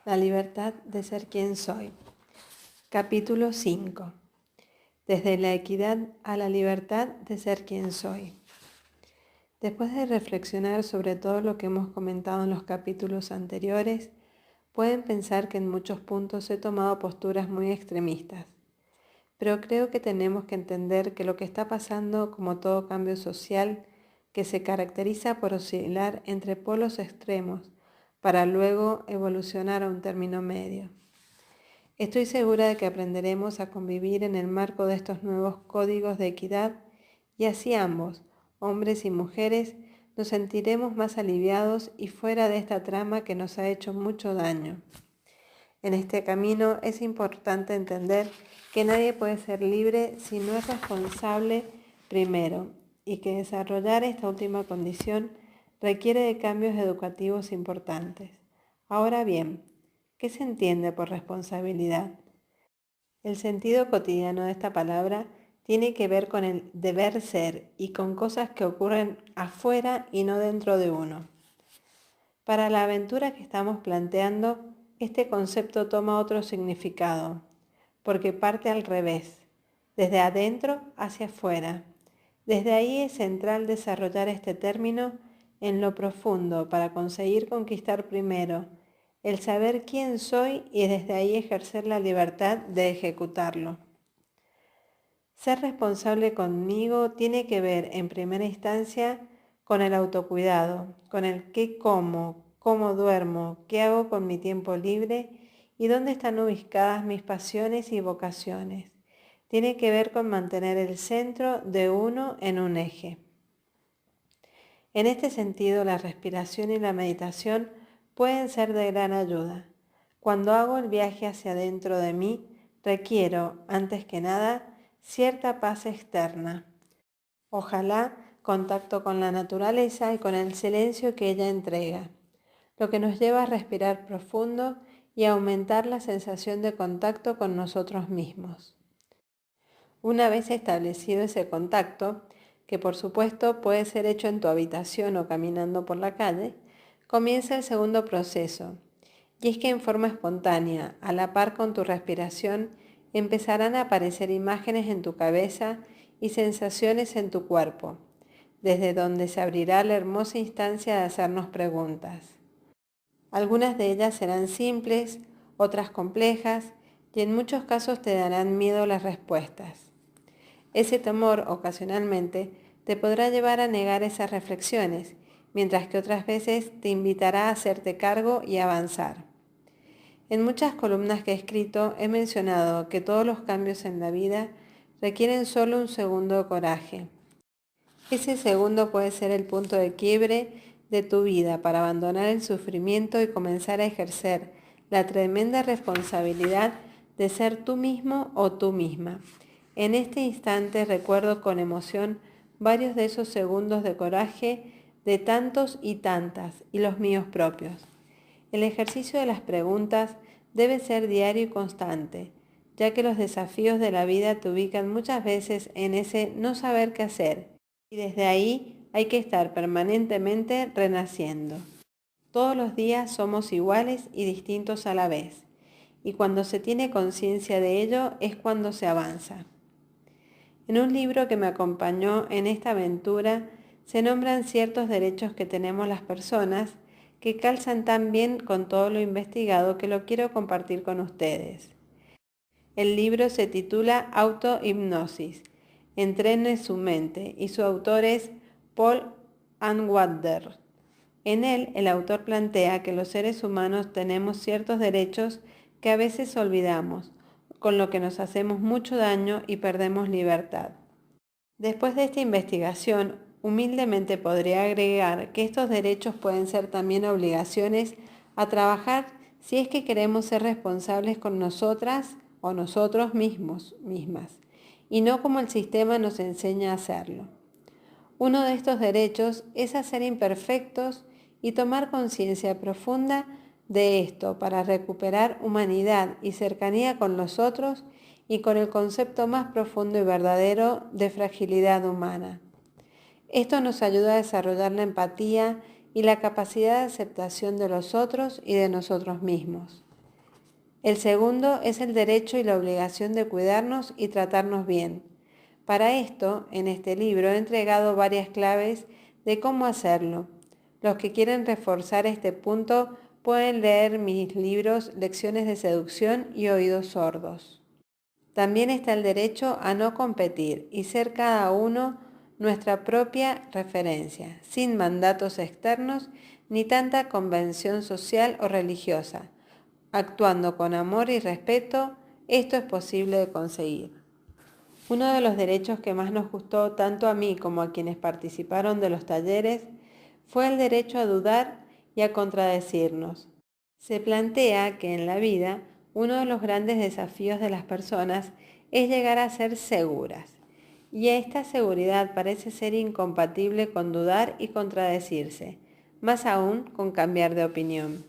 La libertad de ser quien soy. Capítulo 5. Desde la equidad a la libertad de ser quien soy. Después de reflexionar sobre todo lo que hemos comentado en los capítulos anteriores, pueden pensar que en muchos puntos he tomado posturas muy extremistas. Pero creo que tenemos que entender que lo que está pasando, como todo cambio social, que se caracteriza por oscilar entre polos extremos, para luego evolucionar a un término medio. Estoy segura de que aprenderemos a convivir en el marco de estos nuevos códigos de equidad y así ambos, hombres y mujeres, nos sentiremos más aliviados y fuera de esta trama que nos ha hecho mucho daño. En este camino es importante entender que nadie puede ser libre si no es responsable primero y que desarrollar esta última condición requiere de cambios educativos importantes. Ahora bien, ¿qué se entiende por responsabilidad? El sentido cotidiano de esta palabra tiene que ver con el deber ser y con cosas que ocurren afuera y no dentro de uno. Para la aventura que estamos planteando, este concepto toma otro significado, porque parte al revés, desde adentro hacia afuera. Desde ahí es central desarrollar este término en lo profundo para conseguir conquistar primero el saber quién soy y desde ahí ejercer la libertad de ejecutarlo. Ser responsable conmigo tiene que ver en primera instancia con el autocuidado, con el qué como, cómo duermo, qué hago con mi tiempo libre y dónde están ubicadas mis pasiones y vocaciones. Tiene que ver con mantener el centro de uno en un eje. En este sentido, la respiración y la meditación pueden ser de gran ayuda. Cuando hago el viaje hacia adentro de mí, requiero, antes que nada, cierta paz externa. Ojalá contacto con la naturaleza y con el silencio que ella entrega, lo que nos lleva a respirar profundo y a aumentar la sensación de contacto con nosotros mismos. Una vez establecido ese contacto, que por supuesto puede ser hecho en tu habitación o caminando por la calle, comienza el segundo proceso, y es que en forma espontánea, a la par con tu respiración, empezarán a aparecer imágenes en tu cabeza y sensaciones en tu cuerpo, desde donde se abrirá la hermosa instancia de hacernos preguntas. Algunas de ellas serán simples, otras complejas, y en muchos casos te darán miedo las respuestas. Ese temor, ocasionalmente, te podrá llevar a negar esas reflexiones, mientras que otras veces te invitará a hacerte cargo y avanzar. En muchas columnas que he escrito he mencionado que todos los cambios en la vida requieren solo un segundo de coraje. Ese segundo puede ser el punto de quiebre de tu vida para abandonar el sufrimiento y comenzar a ejercer la tremenda responsabilidad de ser tú mismo o tú misma. En este instante recuerdo con emoción varios de esos segundos de coraje de tantos y tantas, y los míos propios. El ejercicio de las preguntas debe ser diario y constante, ya que los desafíos de la vida te ubican muchas veces en ese no saber qué hacer, y desde ahí hay que estar permanentemente renaciendo. Todos los días somos iguales y distintos a la vez, y cuando se tiene conciencia de ello es cuando se avanza. En un libro que me acompañó en esta aventura se nombran ciertos derechos que tenemos las personas que calzan tan bien con todo lo investigado que lo quiero compartir con ustedes. El libro se titula Autohipnosis, entrene su mente, y su autor es Paul Anwandter. En él, el autor plantea que los seres humanos tenemos ciertos derechos que a veces olvidamos, con lo que nos hacemos mucho daño y perdemos libertad. Después de esta investigación, humildemente podría agregar que estos derechos pueden ser también obligaciones a trabajar si es que queremos ser responsables con nosotras o nosotros mismos, mismas, y no como el sistema nos enseña a hacerlo. Uno de estos derechos es a ser imperfectos y tomar conciencia profunda de esto para recuperar humanidad y cercanía con los otros y con el concepto más profundo y verdadero de fragilidad humana. Esto nos ayuda a desarrollar la empatía y la capacidad de aceptación de los otros y de nosotros mismos. El segundo es el derecho y la obligación de cuidarnos y tratarnos bien. Para esto, en este libro he entregado varias claves de cómo hacerlo. Los que quieren reforzar este punto pueden leer mis libros Lecciones de Seducción y Oídos Sordos. También está el derecho a no competir y ser cada uno nuestra propia referencia, sin mandatos externos ni tanta convención social o religiosa. Actuando con amor y respeto, esto es posible de conseguir. Uno de los derechos que más nos gustó tanto a mí como a quienes participaron de los talleres fue el derecho a dudar y a contradecirnos. Se plantea que en la vida uno de los grandes desafíos de las personas es llegar a ser seguras, y esta seguridad parece ser incompatible con dudar y contradecirse, más aún con cambiar de opinión.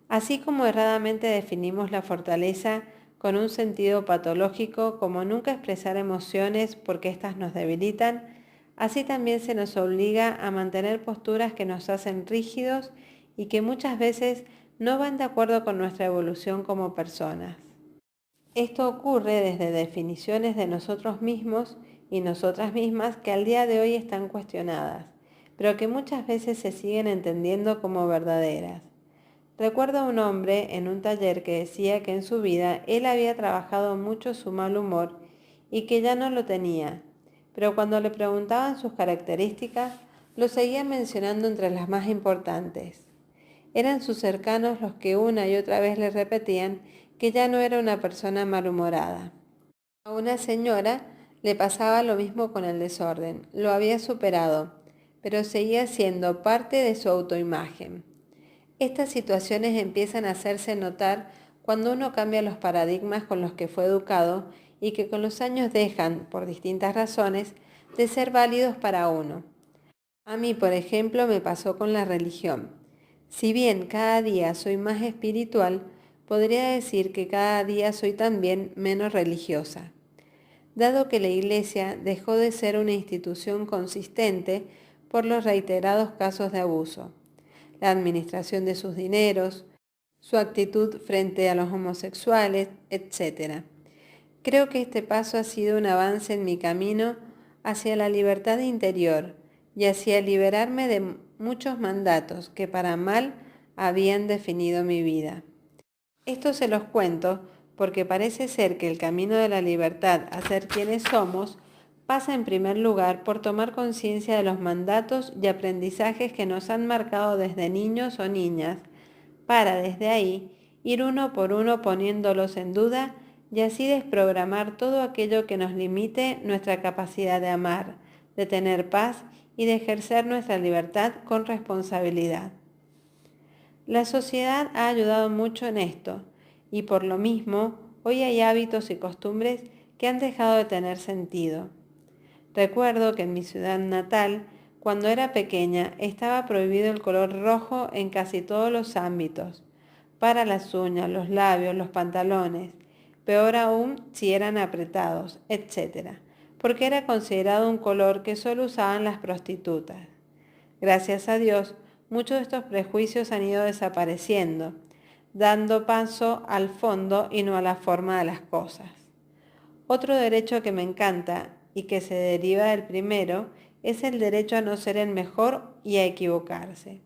Así como erradamente definimos la fortaleza con un sentido patológico como nunca expresar emociones porque éstas nos debilitan, así también se nos obliga a mantener posturas que nos hacen rígidos y que muchas veces no van de acuerdo con nuestra evolución como personas. Esto ocurre desde definiciones de nosotros mismos y nosotras mismas que al día de hoy están cuestionadas, pero que muchas veces se siguen entendiendo como verdaderas. Recuerdo a un hombre en un taller que decía que en su vida él había trabajado mucho su mal humor y que ya no lo tenía, pero cuando le preguntaban sus características, lo seguía mencionando entre las más importantes. Eran sus cercanos los que una y otra vez le repetían que ya no era una persona malhumorada. A una señora le pasaba lo mismo con el desorden, lo había superado, pero seguía siendo parte de su autoimagen. Estas situaciones empiezan a hacerse notar cuando uno cambia los paradigmas con los que fue educado y que con los años dejan, por distintas razones, de ser válidos para uno. A mí, por ejemplo, me pasó con la religión. Si bien cada día soy más espiritual, podría decir que cada día soy también menos religiosa. Dado que la Iglesia dejó de ser una institución consistente por los reiterados casos de abuso, la administración de sus dineros, su actitud frente a los homosexuales, etc. Creo que este paso ha sido un avance en mi camino hacia la libertad interior y hacia liberarme de muchos mandatos que para mal habían definido mi vida. Esto se los cuento porque parece ser que el camino de la libertad a ser quienes somos pasa en primer lugar por tomar conciencia de los mandatos y aprendizajes que nos han marcado desde niños o niñas, para desde ahí ir uno por uno poniéndolos en duda y así desprogramar todo aquello que nos limite nuestra capacidad de amar, de tener paz y de ejercer nuestra libertad con responsabilidad. La sociedad ha ayudado mucho en esto y por lo mismo hoy hay hábitos y costumbres que han dejado de tener sentido. Recuerdo que en mi ciudad natal, cuando era pequeña, estaba prohibido el color rojo en casi todos los ámbitos, para las uñas, los labios, los pantalones, peor aún si eran apretados, etc., porque era considerado un color que solo usaban las prostitutas. Gracias a Dios, muchos de estos prejuicios han ido desapareciendo, dando paso al fondo y no a la forma de las cosas. Otro derecho que me encanta y que se deriva del primero es el derecho a no ser el mejor y a equivocarse.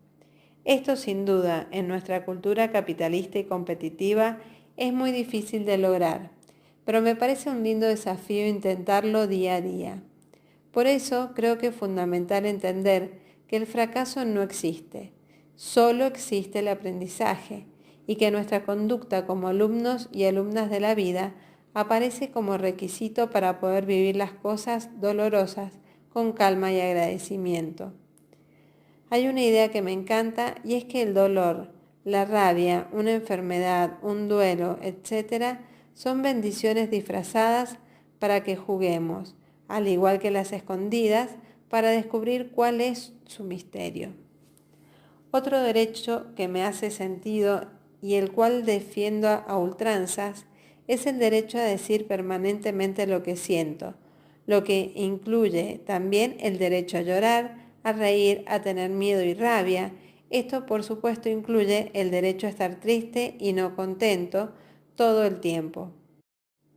Esto sin duda en nuestra cultura capitalista y competitiva es muy difícil de lograr, pero me parece un lindo desafío intentarlo día a día. Por eso creo que es fundamental entender que el fracaso no existe, solo existe el aprendizaje y que nuestra conducta como alumnos y alumnas de la vida aparece como requisito para poder vivir las cosas dolorosas con calma y agradecimiento. Hay una idea que me encanta y es que el dolor, la rabia, una enfermedad, un duelo, etc., son bendiciones disfrazadas para que juguemos, al igual que las escondidas, para descubrir cuál es su misterio. Otro derecho que me hace sentido y el cual defiendo a ultranzas es el derecho a decir permanentemente lo que siento, lo que incluye también el derecho a llorar, a reír, a tener miedo y rabia. Esto por supuesto incluye el derecho a estar triste y no contento, todo el tiempo.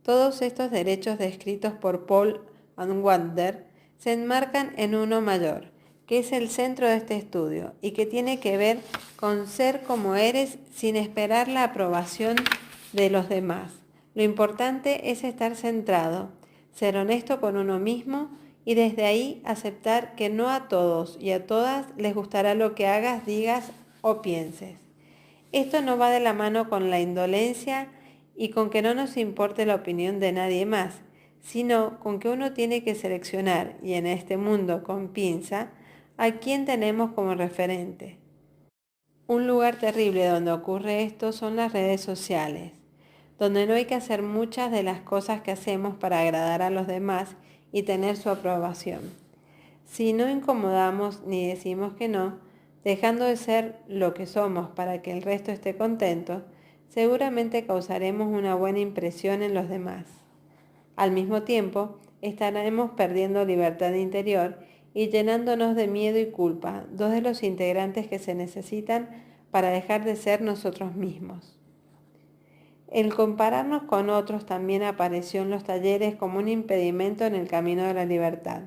Todos estos derechos descritos por Paul Anwandter se enmarcan en uno mayor, que es el centro de este estudio y que tiene que ver con ser como eres sin esperar la aprobación de los demás. Lo importante es estar centrado, ser honesto con uno mismo y desde ahí aceptar que no a todos y a todas les gustará lo que hagas, digas o pienses. Esto no va de la mano con la indolencia y con que no nos importe la opinión de nadie más, sino con que uno tiene que seleccionar, y en este mundo con pinza, a quién tenemos como referente. Un lugar terrible donde ocurre esto son las redes sociales, donde no hay que hacer muchas de las cosas que hacemos para agradar a los demás y tener su aprobación. Si no incomodamos ni decimos que no, dejando de ser lo que somos para que el resto esté contento, seguramente causaremos una buena impresión en los demás. Al mismo tiempo, estaremos perdiendo libertad interior y llenándonos de miedo y culpa, dos de los integrantes que se necesitan para dejar de ser nosotros mismos. El compararnos con otros también apareció en los talleres como un impedimento en el camino de la libertad.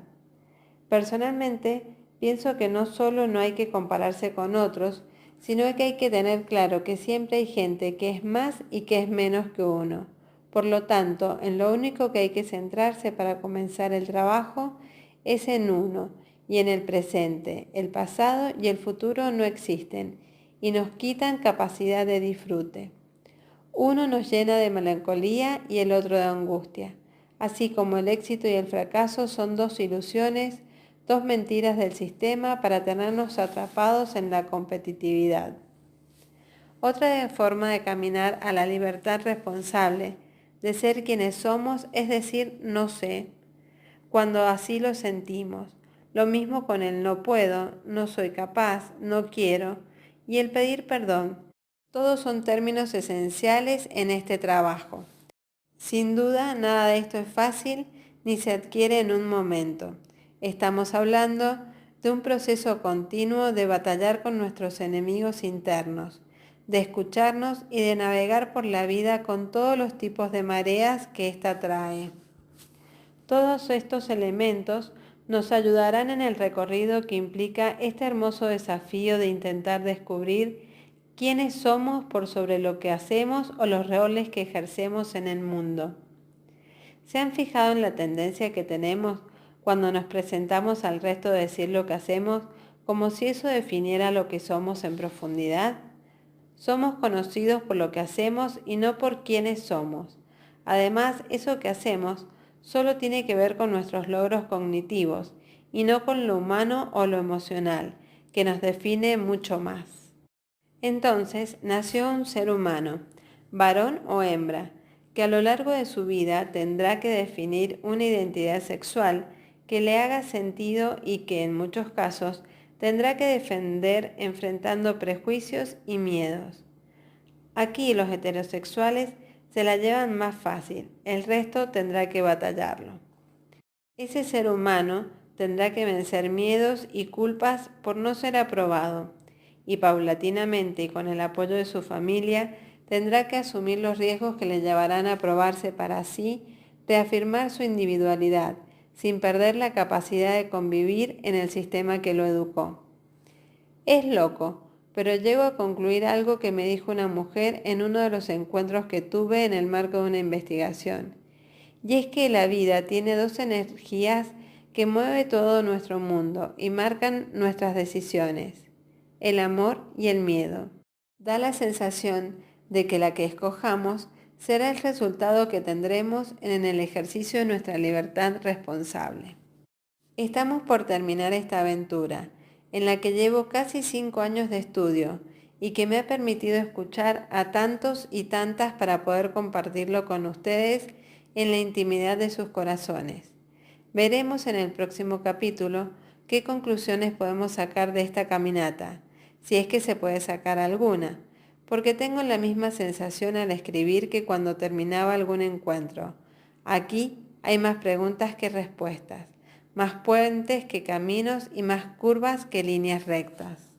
Personalmente, pienso que no solo no hay que compararse con otros, sino que hay que tener claro que siempre hay gente que es más y que es menos que uno. Por lo tanto, en lo único que hay que centrarse para comenzar el trabajo es en uno y en el presente. El pasado y el futuro no existen y nos quitan capacidad de disfrute. Uno nos llena de melancolía y el otro de angustia, así como el éxito y el fracaso son dos ilusiones, dos mentiras del sistema para tenernos atrapados en la competitividad. Otra forma de caminar a la libertad responsable, de ser quienes somos, es decir, no sé, cuando así lo sentimos. Lo mismo con el no puedo, no soy capaz, no quiero, y el pedir perdón. Todos son términos esenciales en este trabajo. Sin duda, nada de esto es fácil ni se adquiere en un momento. Estamos hablando de un proceso continuo de batallar con nuestros enemigos internos, de escucharnos y de navegar por la vida con todos los tipos de mareas que ésta trae. Todos estos elementos nos ayudarán en el recorrido que implica este hermoso desafío de intentar descubrir quiénes somos por sobre lo que hacemos o los roles que ejercemos en el mundo. ¿Se han fijado en la tendencia que tenemos cuando nos presentamos al resto de decir lo que hacemos como si eso definiera lo que somos en profundidad? Somos conocidos por lo que hacemos y no por quiénes somos. Además, eso que hacemos solo tiene que ver con nuestros logros cognitivos y no con lo humano o lo emocional, que nos define mucho más. Entonces nació un ser humano, varón o hembra, que a lo largo de su vida tendrá que definir una identidad sexual que le haga sentido y que en muchos casos tendrá que defender enfrentando prejuicios y miedos. Aquí los heterosexuales se la llevan más fácil, el resto tendrá que batallarlo. Ese ser humano tendrá que vencer miedos y culpas por no ser aprobado, y paulatinamente y con el apoyo de su familia tendrá que asumir los riesgos que le llevarán a probarse para así reafirmar su individualidad, sin perder la capacidad de convivir en el sistema que lo educó. Es loco, pero llego a concluir algo que me dijo una mujer en uno de los encuentros que tuve en el marco de una investigación. Y es que la vida tiene dos energías que mueven todo nuestro mundo y marcan nuestras decisiones: el amor y el miedo. Da la sensación de que la que escojamos será el resultado que tendremos en el ejercicio de nuestra libertad responsable. Estamos por terminar esta aventura, en la que llevo casi 5 años de estudio y que me ha permitido escuchar a tantos y tantas para poder compartirlo con ustedes en la intimidad de sus corazones. Veremos en el próximo capítulo qué conclusiones podemos sacar de esta caminata, si es que se puede sacar alguna, porque tengo la misma sensación al escribir que cuando terminaba algún encuentro. Aquí hay más preguntas que respuestas, más puentes que caminos y más curvas que líneas rectas.